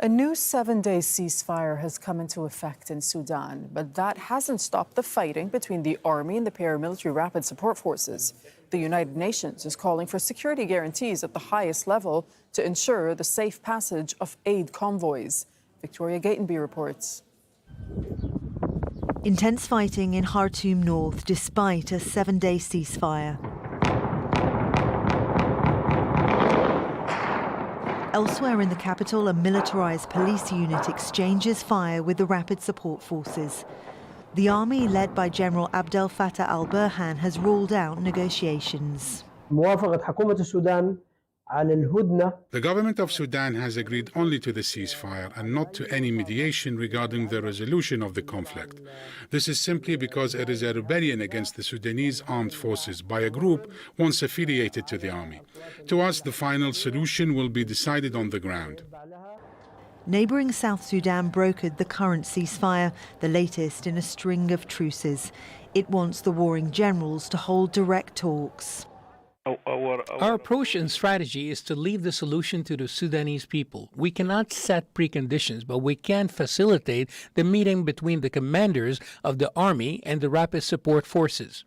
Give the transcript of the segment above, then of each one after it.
A new 7-day ceasefire has come into effect in Sudan, but that hasn't stopped the fighting between the army and the paramilitary rapid support forces. The United Nations is calling for security guarantees at the highest level to ensure the safe passage of aid convoys. Victoria Gatenby reports. Intense fighting in Khartoum North despite a 7-day ceasefire. Elsewhere in the capital, a militarized police unit exchanges fire with the rapid support forces. The army, led by General Abdel Fattah al-Burhan, has ruled out negotiations. The government of Sudan has agreed only to the ceasefire and not to any mediation regarding the resolution of the conflict. This is simply because it is a rebellion against the Sudanese armed forces by a group once affiliated to the army. To us, the final solution will be decided on the ground. Neighbouring South Sudan brokered the current ceasefire, the latest in a string of truces. It wants the warring generals to hold direct talks. Our approach and strategy is to leave the solution to the Sudanese people. We cannot set preconditions, but we can facilitate the meeting between the commanders of the army and the rapid support forces.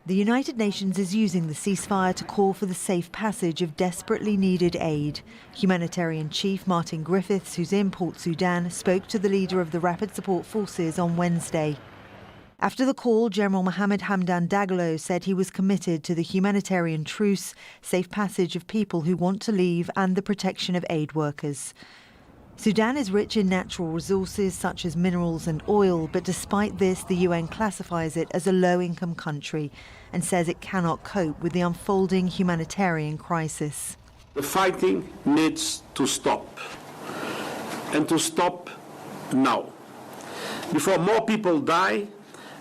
The United Nations is using the ceasefire to call for the safe passage of desperately needed aid. Humanitarian Chief Martin Griffiths, who's in Port Sudan, spoke to the leader of the rapid support forces on Wednesday. After the call, General Mohammed Hamdan Dagalo said he was committed to the humanitarian truce, safe passage of people who want to leave and the protection of aid workers. Sudan is rich in natural resources such as minerals and oil, but despite this, the UN classifies it as a low-income country and says it cannot cope with the unfolding humanitarian crisis. The fighting needs to stop, and to stop now, before more people die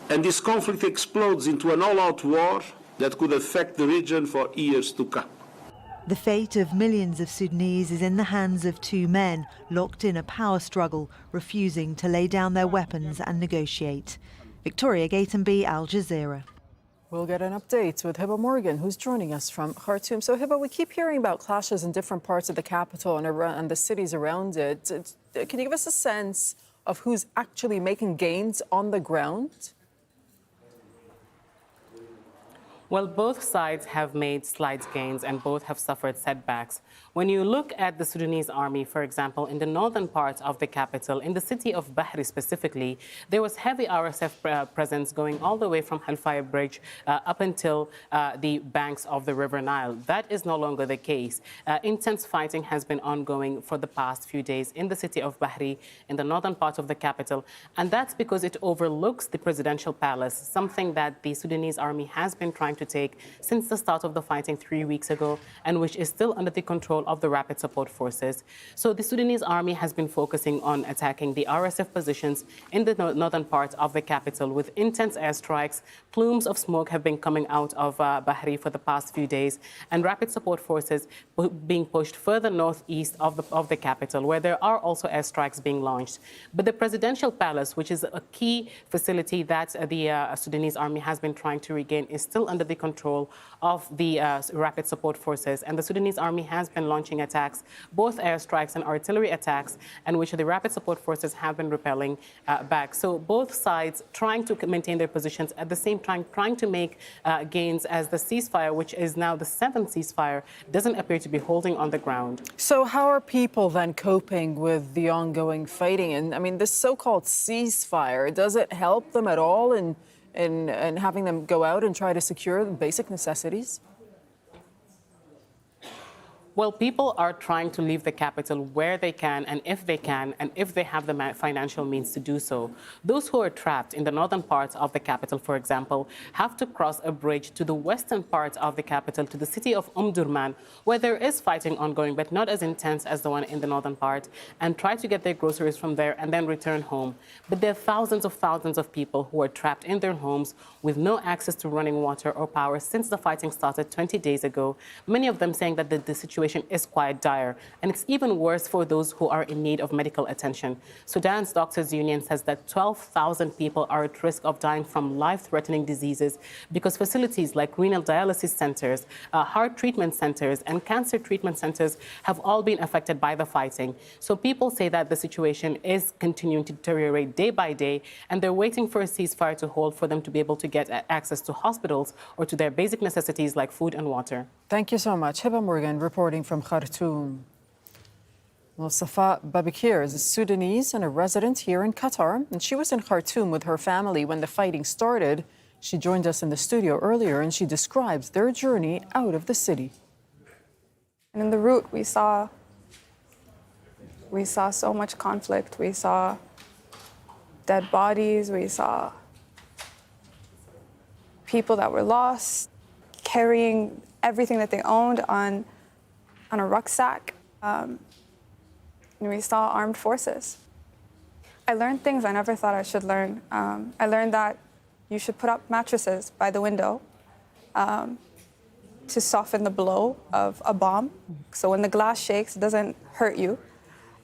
and this conflict explodes into an all-out war that could affect the region for years to come. The fate of millions of Sudanese is in the hands of two men locked in a power struggle, refusing to lay down their weapons and negotiate. Victoria Gatenby, Al Jazeera. We'll get an update with Hiba Morgan, who's joining us from Khartoum. So, Hiba, we keep hearing about clashes in different parts of the capital and the cities around it. Can you give us a sense of who's actually making gains on the ground? Well, both sides have made slight gains and both have suffered setbacks. When you look at the Sudanese army, for example, in the northern part of the capital, in the city of Bahri specifically, there was heavy RSF presence going all the way from Hellfire Bridge up until the banks of the River Nile. That is no longer the case. Intense fighting has been ongoing for the past few days in the city of Bahri, in the northern part of the capital, and that's because it overlooks the presidential palace, something that the Sudanese army has been trying to take since the start of the fighting 3 weeks ago, and which is still under the control of the rapid support forces. So the Sudanese army has been focusing on attacking the RSF positions in the northern part of the capital with intense airstrikes. Plumes of smoke have been coming out of Bahri for the past few days, and rapid support forces being pushed further northeast of the capital, where there are also airstrikes being launched. But the presidential palace, which is a key facility that the Sudanese army has been trying to regain, is still under the control of the rapid support forces, and the Sudanese army has been launching attacks, both airstrikes and artillery attacks, and which the rapid support forces have been repelling back. So both sides trying to maintain their positions, at the same time trying to make gains, as the ceasefire, which is now the 7th ceasefire, doesn't appear to be holding on the ground. So how are people then coping with the ongoing fighting? And I mean, this so-called ceasefire, does it help them at all in having them go out and try to secure the basic necessities? Well, people are trying to leave the capital where they can, and if they have the financial means to do so. Those who are trapped in the northern parts of the capital, for example, have to cross a bridge to the western part of the capital, to the city of Omdurman, where there is fighting ongoing, but not as intense as the one in the northern part, and try to get their groceries from there and then return home. But there are thousands of people who are trapped in their homes with no access to running water or power since the fighting started 20 days ago, many of them saying that the situation situation is quite dire, and it's even worse for those who are in need of medical attention. Sudan's Doctors Union says that 12,000 people are at risk of dying from life-threatening diseases because facilities like renal dialysis centers, heart treatment centers, and cancer treatment centers have all been affected by the fighting. So people say that the situation is continuing to deteriorate day by day, and they're waiting for a ceasefire to hold for them to be able to get access to hospitals or to their basic necessities like food and water. Thank you so much. Hiba Morgan reporting from Khartoum. Well, Safa Babakir is a Sudanese and a resident here in Qatar, and she was in Khartoum with her family when the fighting started. She joined us in the studio earlier, and she describes their journey out of the city. And in the route, we saw so much conflict. We saw dead bodies. We saw people that were lost, carrying everything that they owned on a rucksack. And we saw armed forces. I learned things I never thought I should learn. I learned that you should put up mattresses by the window to soften the blow of a bomb. So when the glass shakes, it doesn't hurt you.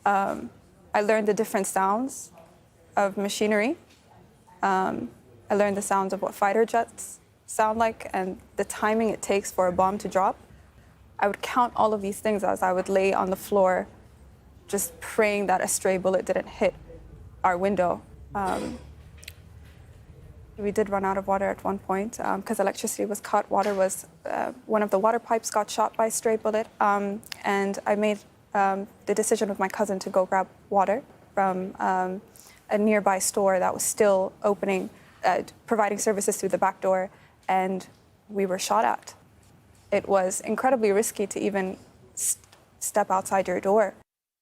I learned the different sounds of machinery. I learned the sounds of what fighter jets sound like and the timing it takes for a bomb to drop. I would count all of these things as I would lay on the floor, just praying that a stray bullet didn't hit our window. We did run out of water at one point because electricity was cut. Water was, one of the water pipes got shot by a stray bullet. And I made the decision with my cousin to go grab water from a nearby store that was still opening, providing services through the back door, and we were shot at. It was incredibly risky to even step outside your door.